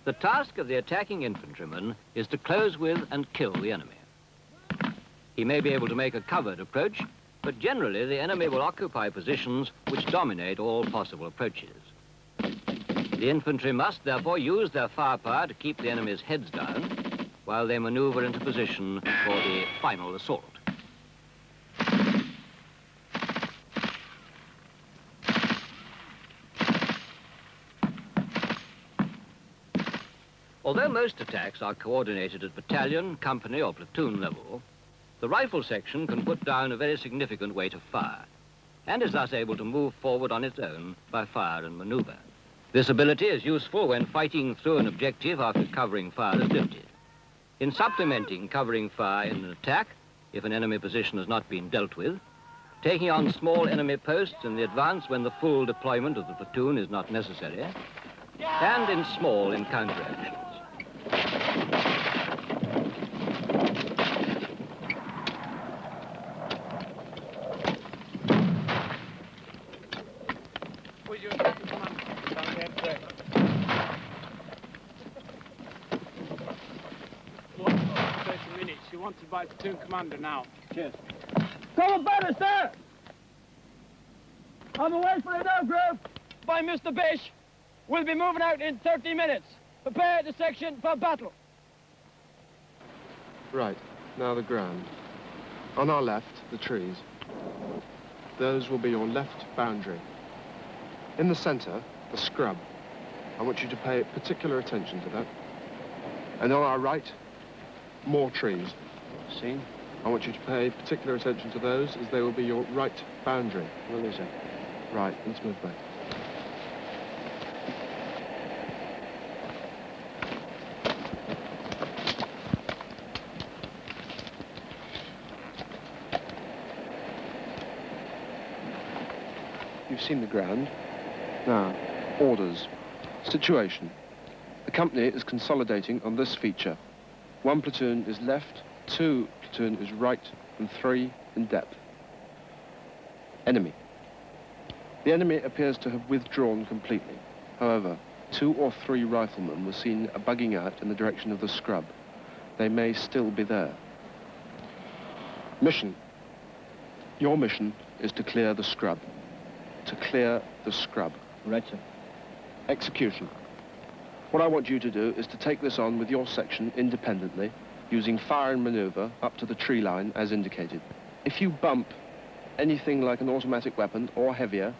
The task of the attacking infantryman is to close with and kill the enemy. He may be able to make a covered approach, but generally the enemy will occupy positions which dominate all possible approaches. The infantry must therefore use their firepower to keep the enemy's heads down while they maneuver into position for the final assault. Although most attacks are coordinated at battalion, company or platoon level, the rifle section can put down a very significant weight of fire and is thus able to move forward on its own by fire and maneuver. This ability is useful when fighting through an objective after covering fire is lifted. In supplementing covering fire in an attack, if an enemy position has not been dealt with, taking on small enemy posts in the advance when the full deployment of the platoon is not necessary, and in small encounter actions. Wanted by platoon commander now. Cheers. Come better, sir! On the way for a no group by Mr. Bish. We'll be moving out in 30 minutes. Prepare the section for battle. Right, now the ground. On our left, the trees. Those will be your left boundary. In the center, the scrub. I want you to pay particular attention to that. And on our right, more trees. See? I want you to pay particular attention to those as they will be your right boundary. Will they, sir? Right, let's move back. You've seen the ground. Now, orders. Situation. The company is consolidating on this feature. 1 platoon is left, 2 platoon is right, and 3 in depth. Enemy. The enemy appears to have withdrawn completely. However, 2 or 3 riflemen were seen bugging out in the direction of the scrub. They may still be there. Mission. Your mission is to clear the scrub. To clear the scrub. Right, sir. Execution. What I want you to do is to take this on with your section independently, using fire and maneuver up to the tree line as indicated. If you bump anything like an automatic weapon or heavier,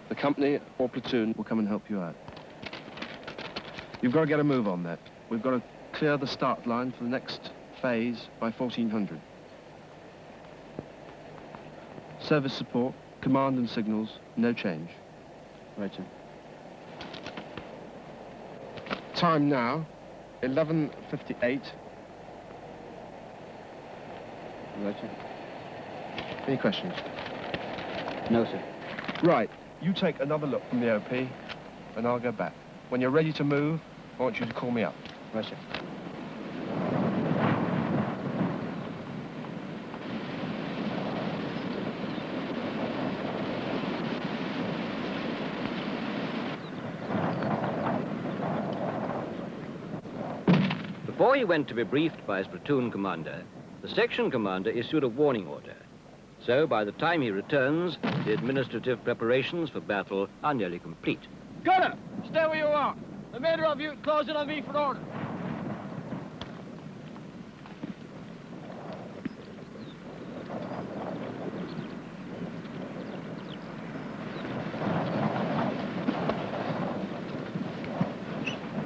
the company or platoon will come and help you out. You've got to get a move on that. We've got to clear the start line for the next phase by 1400. Service support, command and signals, no change. Right, sir. Time now, 11:58. Right, sir. Any questions? No, sir. Right, you take another look from the OP, and I'll go back. When you're ready to move, I want you to call me up. Right, sir. Before he went to be briefed by his platoon commander, the section commander issued a warning order. So by the time he returns, the administrative preparations for battle are nearly complete. Gunner, stay where you are. The remainder of you close in on me for order.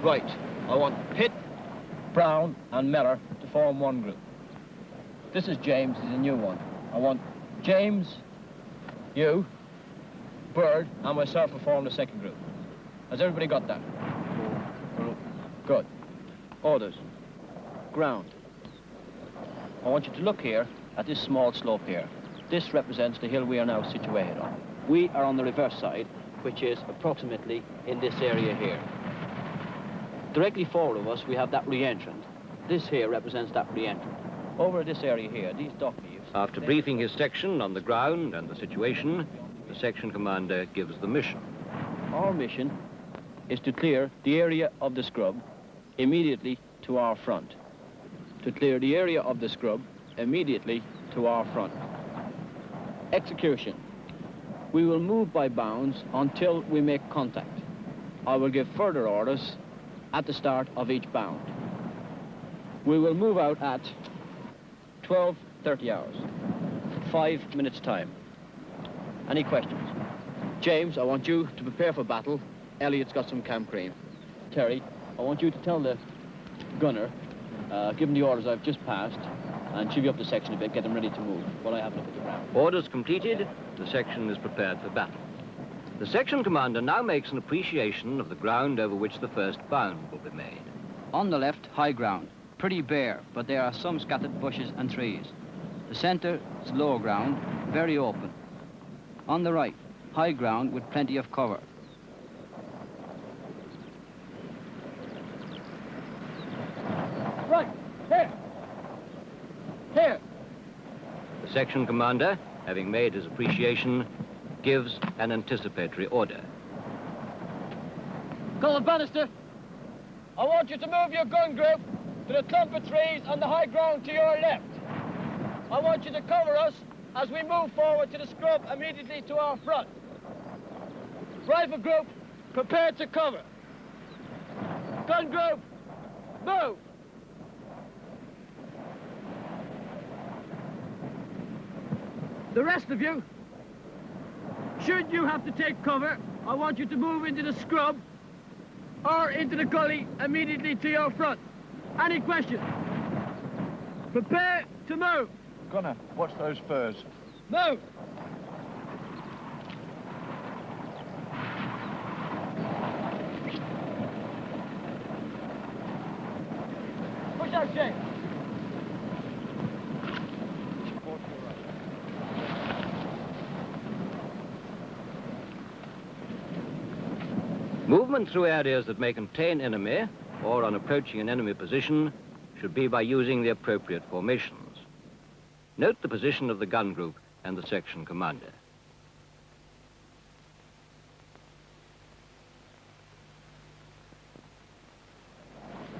Right, I want Pitt, Brown and Miller to form one group. This is James, he's a new one. I want James, you, Bird and myself to form the second group. Has everybody got that? Good. Orders. Ground. I want you to look here at this small slope here. This represents the hill we are now situated on. We are on the reverse side, which is approximately in this area here. Directly forward of us, we have that re-entrant. This here represents that re-entrant. Over this area here, these dock leaves... After briefing his section on the ground and the situation, the section commander gives the mission. Our mission is to clear the area of the scrub immediately to our front. To clear the area of the scrub immediately to our front. Execution. We will move by bounds until we make contact. I will give further orders at the start of each bound. We will move out at 12:30 hours, 5 minutes time. Any questions? James, I want you to prepare for battle. Elliot's got some camp cream. Terry, I want you to tell the gunner, give him the orders I've just passed, and chivvy up the section a bit, get them ready to move while I have a look at the ground. Orders completed, the section is prepared for battle. The section commander now makes an appreciation of the ground over which the first bound will be made. On the left, high ground, pretty bare, but there are some scattered bushes and trees. The center is low ground, very open. On the right, high ground with plenty of cover. Right, here. Here. The section commander, having made his appreciation, gives an anticipatory order. Colonel Bannister, I want you to move your gun group to the clump of trees on the high ground to your left. I want you to cover us as we move forward to the scrub immediately to our front. Rifle group, prepare to cover. Gun group, move. The rest of you, should you have to take cover, I want you to move into the scrub or into the gully immediately to your front. Any questions? Prepare to move. Gunner, watch those furs. Move. Push out, Jay. Movement through areas that may contain enemy, or on approaching an enemy position, should be by using the appropriate formations. Note the position of the gun group and the section commander.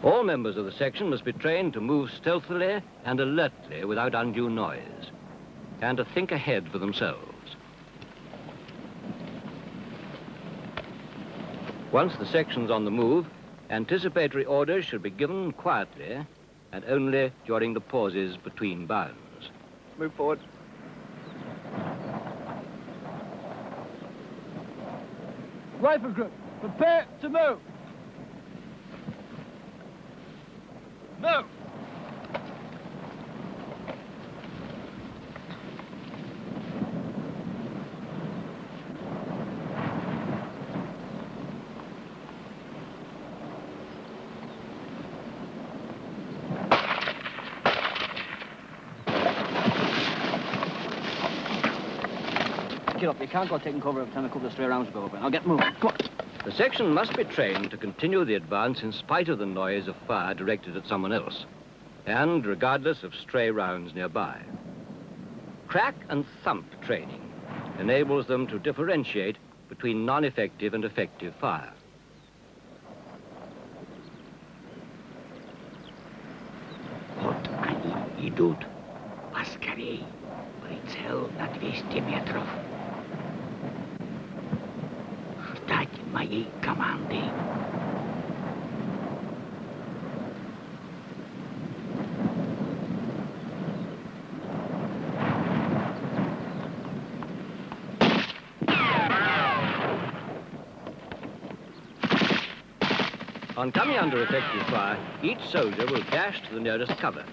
All members of the section must be trained to move stealthily and alertly without undue noise, and to think ahead for themselves. Once the section's on the move, anticipatory orders should be given quietly and only during the pauses between bounds. Move forward. Rifle group, prepare to move. Move. Get up, you can't go taking cover every time a couple of stray rounds go over. Now get moving. Come on. The section must be trained to continue the advance in spite of the noise of fire directed at someone else, and regardless of stray rounds nearby. Crack and thump training enables them to differentiate between non-effective and effective fire. Вот они идут. Поскорей. Прицел на 200 метров. Ждать моей команды. On coming under effective fire, each soldier will dash to the nearest cover,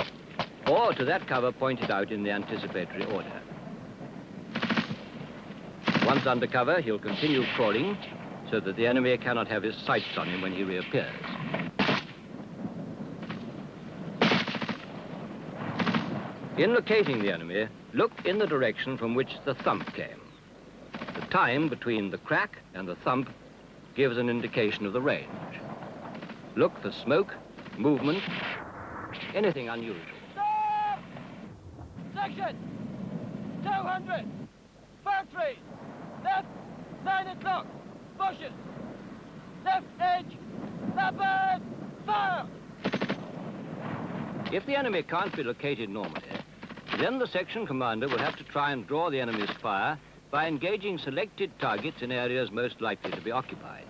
or to that cover pointed out in the anticipatory order. Once under cover, he'll continue crawling so that the enemy cannot have his sights on him when he reappears. In locating the enemy, look in the direction from which the thump came. The time between the crack and the thump gives an indication of the range. Look for smoke, movement, anything unusual. Stop! Section 200. Fir trees. Left, 9 o'clock. Bushes. left edge, rapid, fire! If the enemy can't be located normally, then the section commander will have to try and draw the enemy's fire by engaging selected targets in areas most likely to be occupied.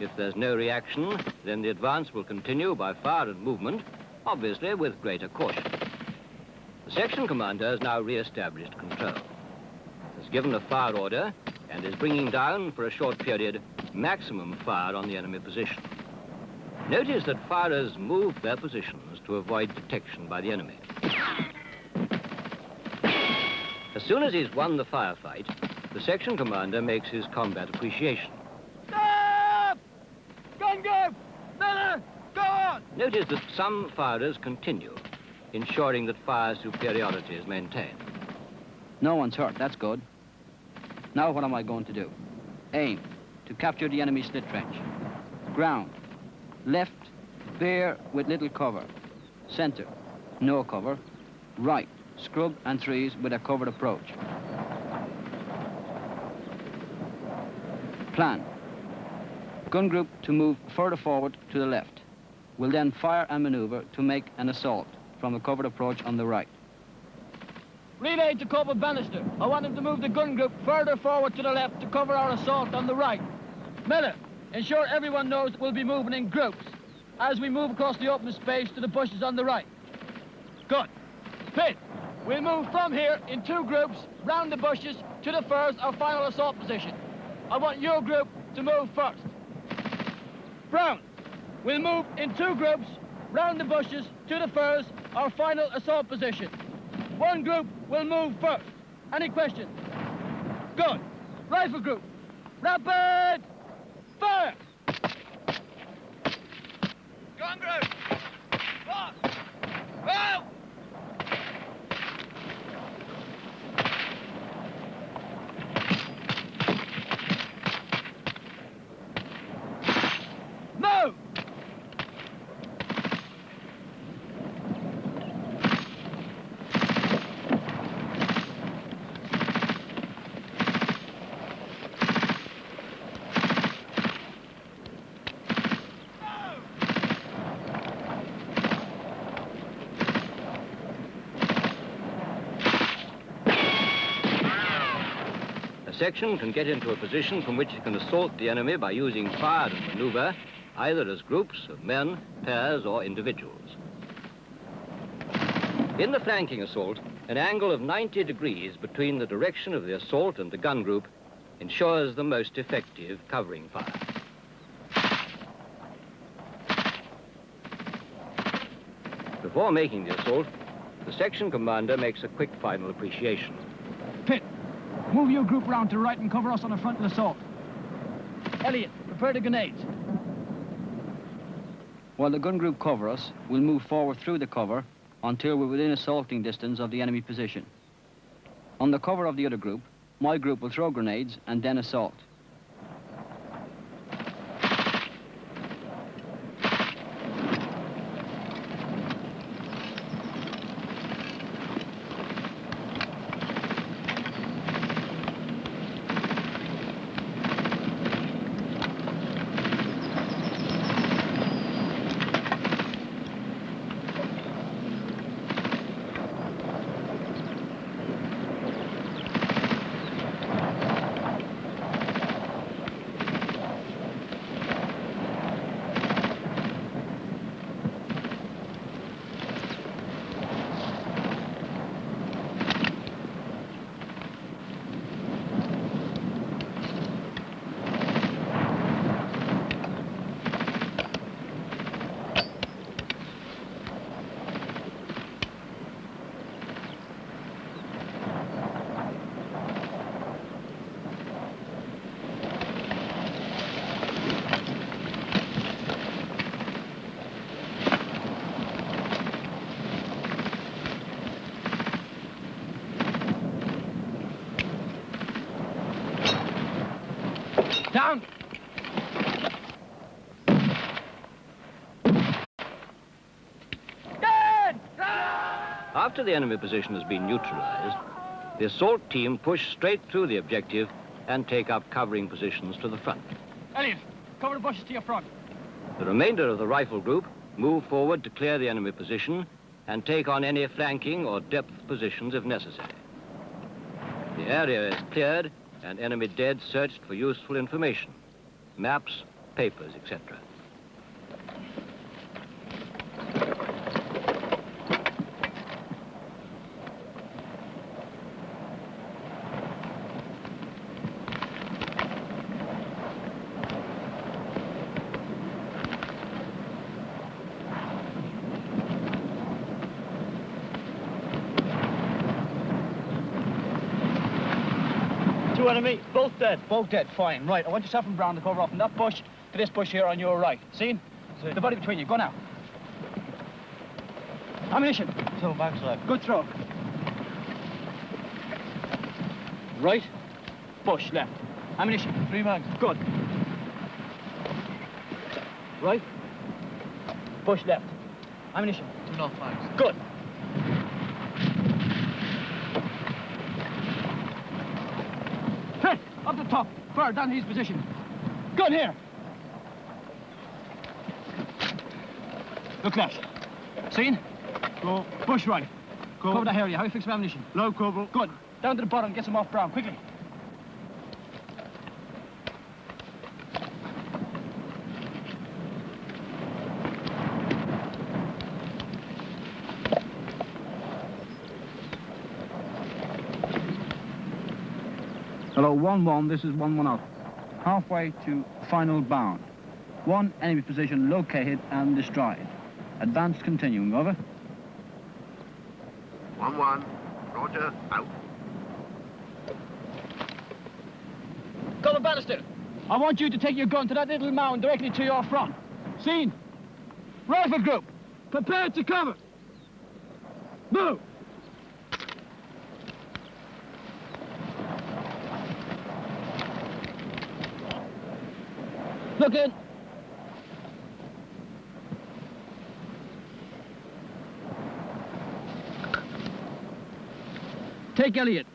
If there's no reaction, then the advance will continue by fire and movement, obviously with greater caution. The section commander has now re-established control, has given a fire order, and is bringing down for a short period maximum fire on the enemy position. Notice that firers move their positions to avoid detection by the enemy. As soon as he's won the firefight, the section commander makes his combat appreciation. Stop! Gun group! Miller! Go on! Notice that some firers continue, ensuring that fire superiority is maintained. No one's hurt, that's good. Now what am I going to do? Aim, to capture the enemy slit trench. Ground, left, bare with little cover. Center, no cover. Right, scrub and trees with a covered approach. Plan. Gun group to move further forward to the left. Will then fire and maneuver to make an assault from a covered approach on the right. Relay to Corporal Bannister. I want him to move the gun group further forward to the left to cover our assault on the right. Miller, ensure everyone knows we'll be moving in groups as we move across the open space to the bushes on the right. Good. Pitt, we'll move from here in 2 groups round the bushes to the firs, our final assault position. I want your group to move first. Brown, we'll move in 2 groups round the bushes to the firs, our final assault position. 1 group will move first. Any questions? Good. Rifle group, rapid, fire! Gun group, fire! Go! Move! A section can get into a position from which it can assault the enemy by using fire and maneuver, either as groups of men, pairs, or individuals. In the flanking assault, an angle of 90 degrees between the direction of the assault and the gun group ensures the most effective covering fire. Before making the assault, the section commander makes a quick final appreciation. Pitt, move your group round to right and cover us on the front of the assault. Elliot, prepare the grenades. While the gun group cover us, we'll move forward through the cover until we're within assaulting distance of the enemy position. On the cover of the other group, my group will throw grenades and then assault. Down! Dead! After the enemy position has been neutralized, the assault team push straight through the objective and take up covering positions to the front. Elliot, Cover the bushes to your front. The remainder of the rifle group move forward to clear the enemy position and take on any flanking or depth positions if necessary. The area is cleared and enemy dead searched for useful information, maps, papers, etc. Two enemy, both dead. Both dead, fine. Right, I want yourself and Brown to cover off from that bush to this bush here on your right. Seen? The body between you, go now. Ammunition. So, back left. Good throw. Right, bush left. Ammunition. 3 mags. Good. Right, bush left. Ammunition. 2 mags. Good. Up the top, far down his position. Gun here. Look left. Seen? Go. Bush right. Go. Cover that area. How you fix my ammunition? Low cover. Good. Down to the bottom, get some off Brown, quickly. Hello, 1-1, this is 1-1 out. Halfway to final bound. 1 enemy position located and destroyed. Advance continuing, over. 1-1, Roger, out. Colonel Bannister, I want you to take your gun to that little mound directly to your front. Seen? Rifle group, prepared to cover. Move! Look in. Take Elliot.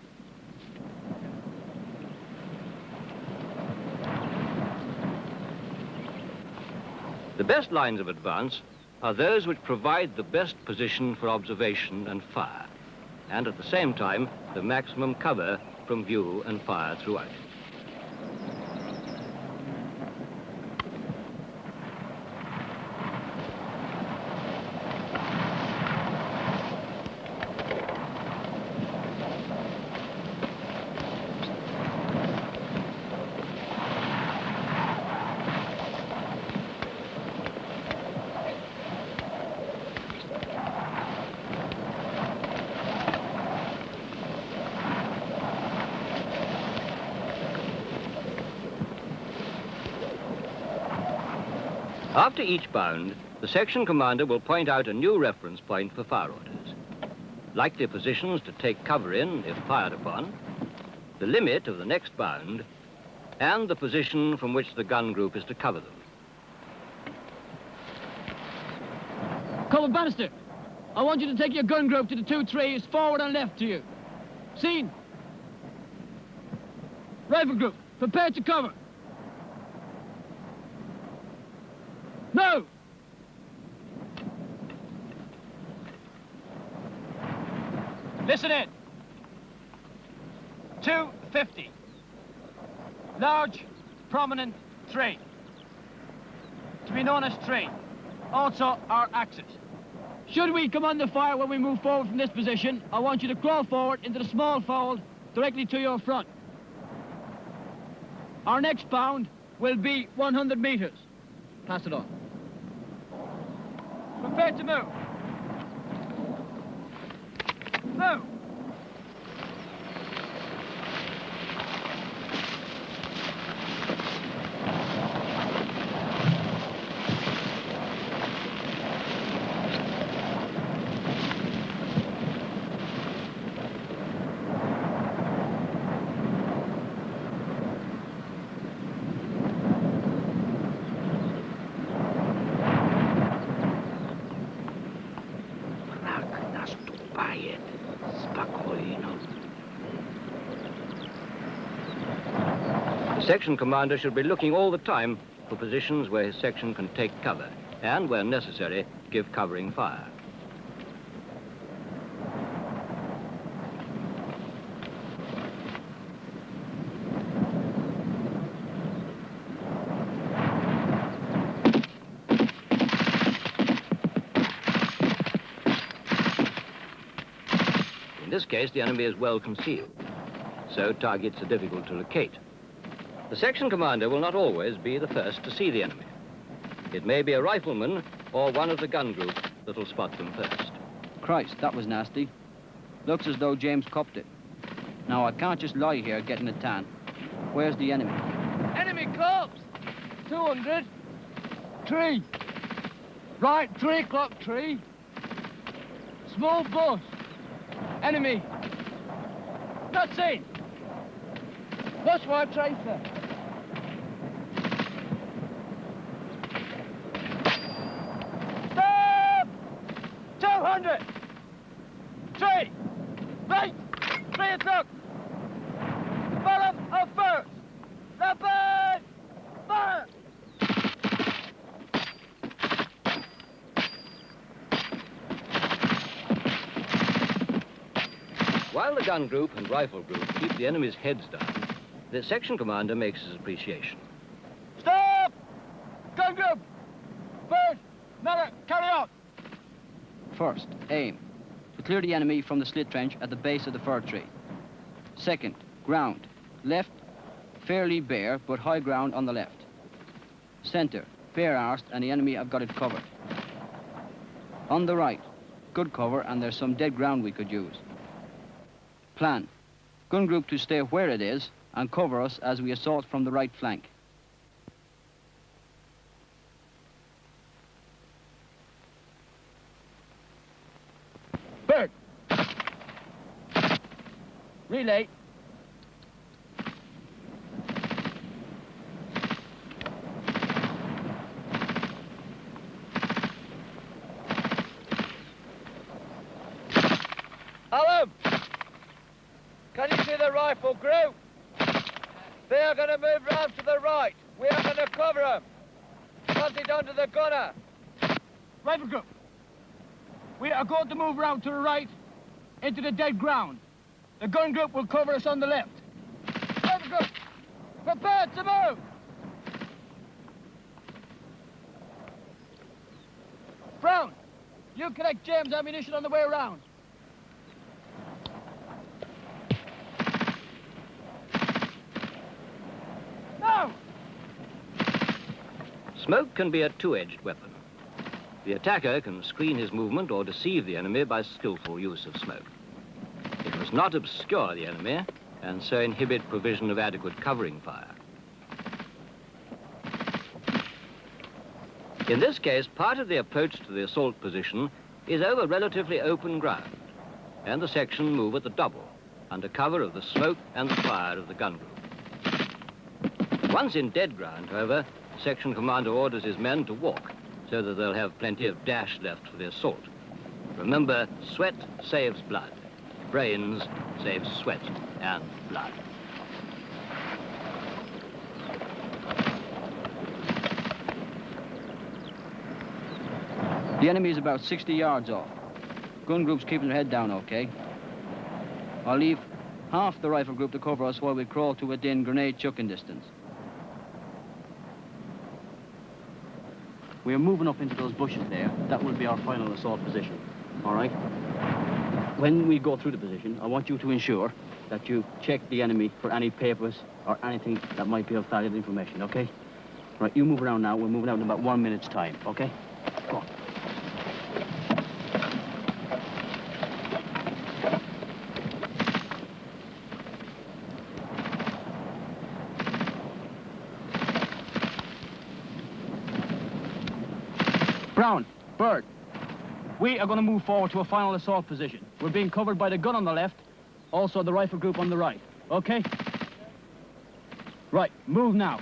The best lines of advance are those which provide the best position for observation and fire, and at the same time, the maximum cover from view and fire throughout. After each bound, the section commander will point out a new reference point for fire orders, likely positions to take cover in if fired upon, the limit of the next bound, and the position from which the gun group is to cover them. Colonel Bannister, I want you to take your gun group to the 2 trees forward and left to you. Seen? Rifle group, prepare to cover. No! Listen in. 250. Large, prominent tree. To be known as tree. Also our axis. Should we come under fire when we move forward from this position, I want you to crawl forward into the small fold directly to your front. Our next bound will be 100 meters. Pass it on. Prepare to move. Move. The section commander should be looking all the time for positions where his section can take cover and, where necessary, give covering fire. In this case, the enemy is well concealed, so targets are difficult to locate. The section commander will not always be the first to see the enemy. It may be a rifleman or one of the gun group that'll spot them first. Christ, that was nasty. Looks as though James copped it. Now, I can't just lie here getting a tan. Where's the enemy? Enemy corps! 200. Tree. Right, 3 o'clock tree. Small bus. Enemy. Not seen. Watch my tracer. Stop! 200. Tree. Right. 3 o'clock. Follow up first. Rapid. Fire. While the gun group and rifle group keep the enemy's heads down, the section commander makes his appreciation. Stop! Gun group! First, Miller, carry on. First, aim. To clear the enemy from the slit trench at the base of the fir tree. Second, ground. Left, fairly bare, but high ground on the left. Center, bare-arsed, and the enemy have got it covered. On the right, good cover, and there's some dead ground we could use. Plan. Gun group to stay where it is and cover us as we assault from the right flank. Bird. Relay. Alan! Can you see the rifle group? They are going to move round to the right. We are going to cover them. Pass it on to the gunner. Rifle group. We are going to move round to the right into the dead ground. The gun group will cover us on the left. Rifle group, prepare to move. Brown, you collect James' ammunition on the way around. Now! Smoke can be a two-edged weapon. The attacker can screen his movement or deceive the enemy by skillful use of smoke. It must not obscure the enemy and so inhibit provision of adequate covering fire. In this case, part of the approach to the assault position is over relatively open ground, and the section move at the double, under cover of the smoke and the fire of the gun group. Once in dead ground, however, the section commander orders his men to walk, so that they'll have plenty of dash left for the assault. Remember, sweat saves blood. Brains saves sweat and blood. The enemy is about 60 yards off. Gun group's keeping their head down okay. I'll leave half the rifle group to cover us while we crawl to within grenade chucking distance. We are moving up into those bushes there. That will be our final assault position, all right? When we go through the position, I want you to ensure that you check the enemy for any papers or anything that might be of valuable information, okay? Right, you move around now. We're moving out in about 1 minute's time, okay? Go on. Brown, Bird, we are going to move forward to a final assault position. We're being covered by the gun on the left, also the rifle group on the right, okay? Right, move now.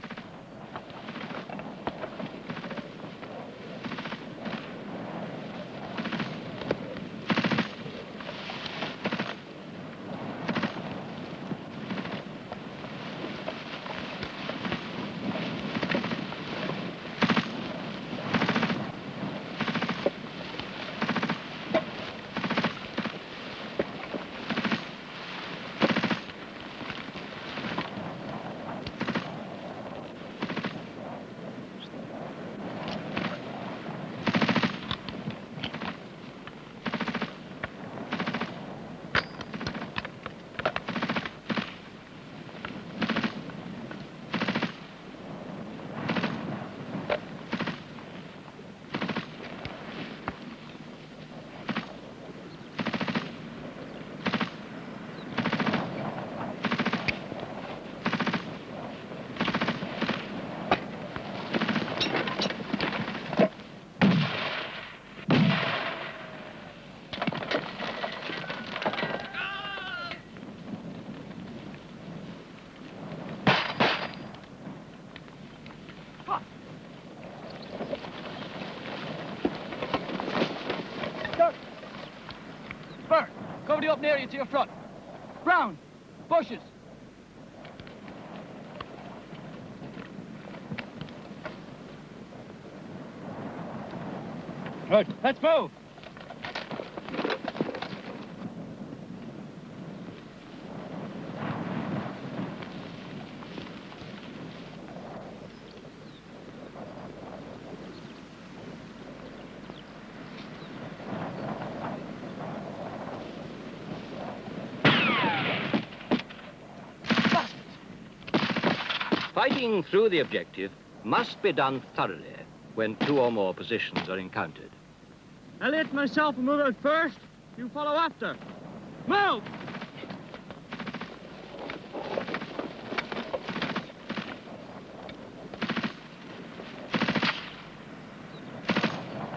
Somebody up near you to your front. Brown, bushes. Good, let's move. Fighting through the objective must be done thoroughly when two or more positions are encountered. I'll let myself move out first. You follow after. Move!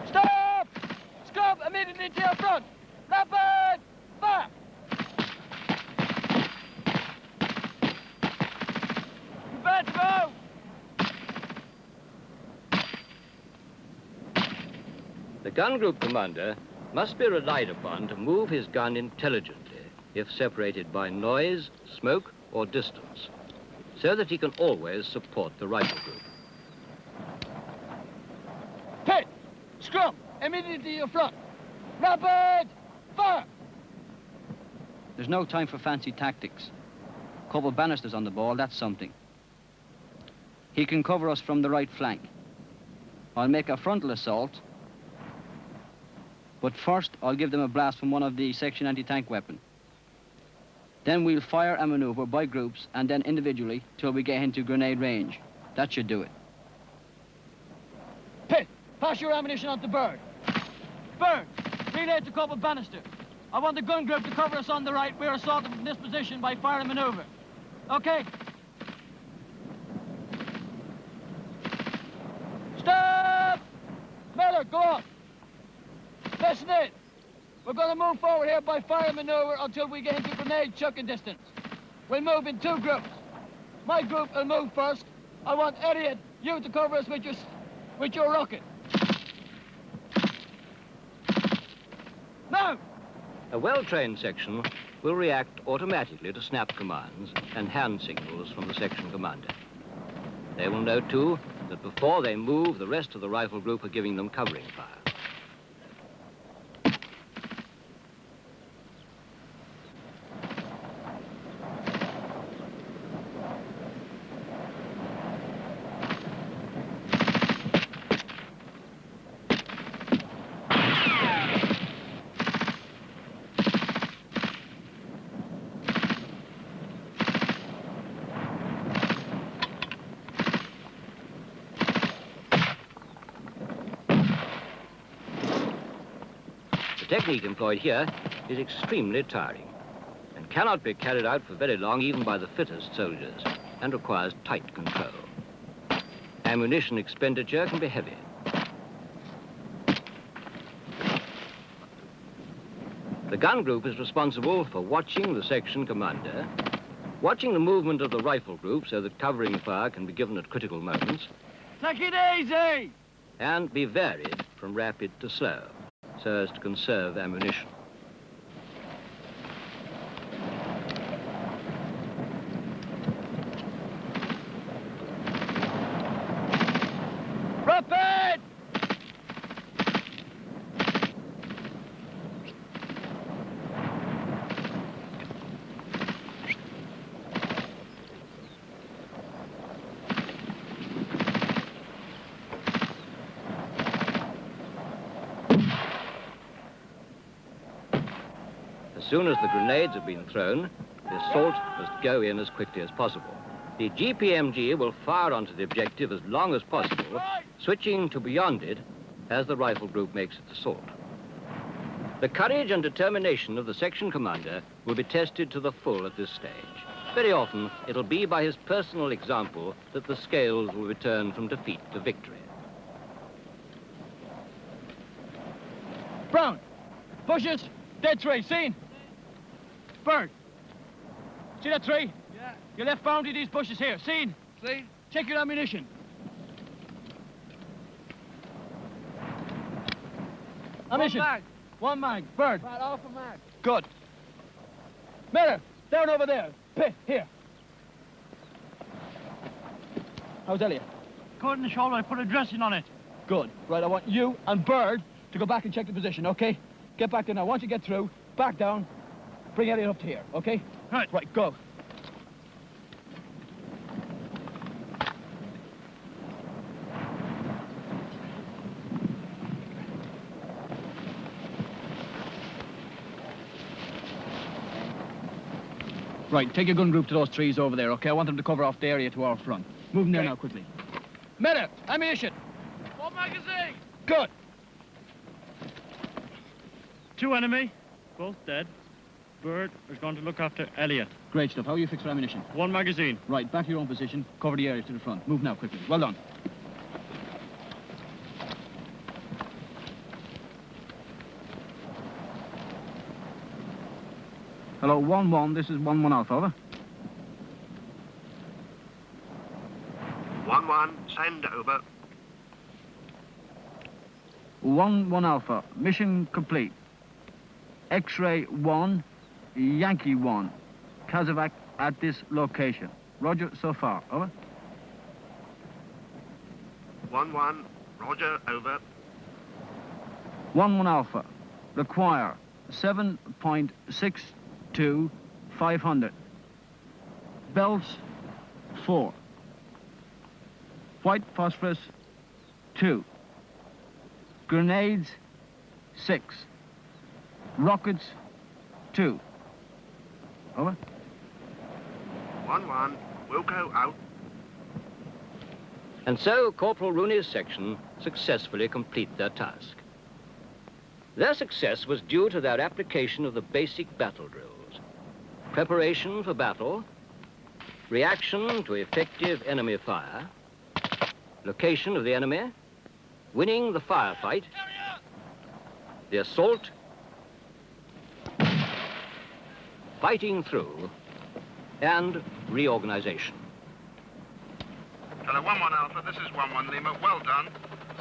Stop! Scrub immediately to your front. Rapid! Fire! Prepare to move! The gun group commander must be relied upon to move his gun intelligently if separated by noise, smoke, or distance, so that he can always support the rifle group. Hit! Scrum! Immediately to your front. Rapid! Fire! There's no time for fancy tactics. Couple banisters on the ball, that's something. He can cover us from the right flank. I'll make a frontal assault, but first I'll give them a blast from one of the section anti-tank weapon. Then we'll fire and maneuver by groups and then individually till we get into grenade range. That should do it. Hit! Pass your ammunition on to Bird. Bird! Relay to Corporal Bannister. I want the gun group to cover us on the right. We're assaulted from this position by fire and maneuver. Okay. Stop! Miller, go on. Listen in. We're going to move forward here by fire and maneuver until we get into grenade chucking distance. We'll move in two groups. My group will move first. I want Elliot, you to cover us with your rocket. Now! A well-trained section will react automatically to snap commands and hand signals from the section commander. They will know, too, that before they move, the rest of the rifle group are giving them covering fire. The technique employed here is extremely tiring and cannot be carried out for very long even by the fittest soldiers and requires tight control. Ammunition expenditure can be heavy. The gun group is responsible for watching the section commander, watching the movement of the rifle group so that covering fire can be given at critical moments, Take it easy! and be varied from rapid to slow, so as to conserve ammunition. Rapid! As soon as the grenades have been thrown, the assault must go in as quickly as possible. The GPMG will fire onto the objective as long as possible, switching to beyond it as the rifle group makes its assault. The courage and determination of the section commander will be tested to the full at this stage. Very often, it'll be by his personal example that the scales will be turned from defeat to victory. Brown, bushes, dead tree, seen? Bird, see that tree? Yeah. You left boundary these bushes here, seen? See? Check your ammunition. Ammunition. One mag. One mag. Bird. About half a mag. Good. Better. Down over there. Pitt, here. How's Elliot? Caught in the shoulder, I put a dressing on it. Good. Right, I want you and Bird to go back and check the position, okay? Get back there now. Once you get through, back down, bring Elliot up to here, okay? Right. Right, go. Right, take your gun group to those trees over there, okay? I want them to cover off the area to our front. Move them there now, quickly. Medic, ammunition. One magazine. Good. 2 enemy, both dead. Bird is going to look after Elliot. Great stuff. How are you fixed for ammunition? 1 magazine. Right, back to your own position. Cover the area to the front. Move now, quickly. Well done. Hello, 1-1. This is 1-1 Alpha, over. 1-1, send over. 1-1 Alpha. Mission complete. X-ray 1, Yankee 1. Kazovac at this location. Roger so far, over. 1-1, roger, over. 1-1 Alpha. Require 7.62 500. Belts 4. White phosphorus 2. Grenades 6. Rockets 2. Over. 1-1, Wilco out. And so Corporal Rooney's section successfully complete their task. Their success was due to their application of the basic battle drills: preparation for battle, reaction to effective enemy fire, location of the enemy, winning the firefight, the assault, fighting through, and reorganization. Hello, 1-1 Alpha, this is 1-1 Lima. Well done.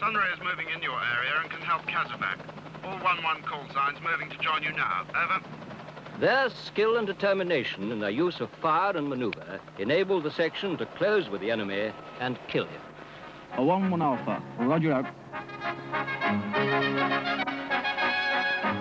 Sunray is moving in your area and can help Kazovac. All 1-1 call signs moving to join you now. Over. Their skill and determination in their use of fire and maneuver enabled the section to close with the enemy and kill him. A 1-1 Alpha. Roger out.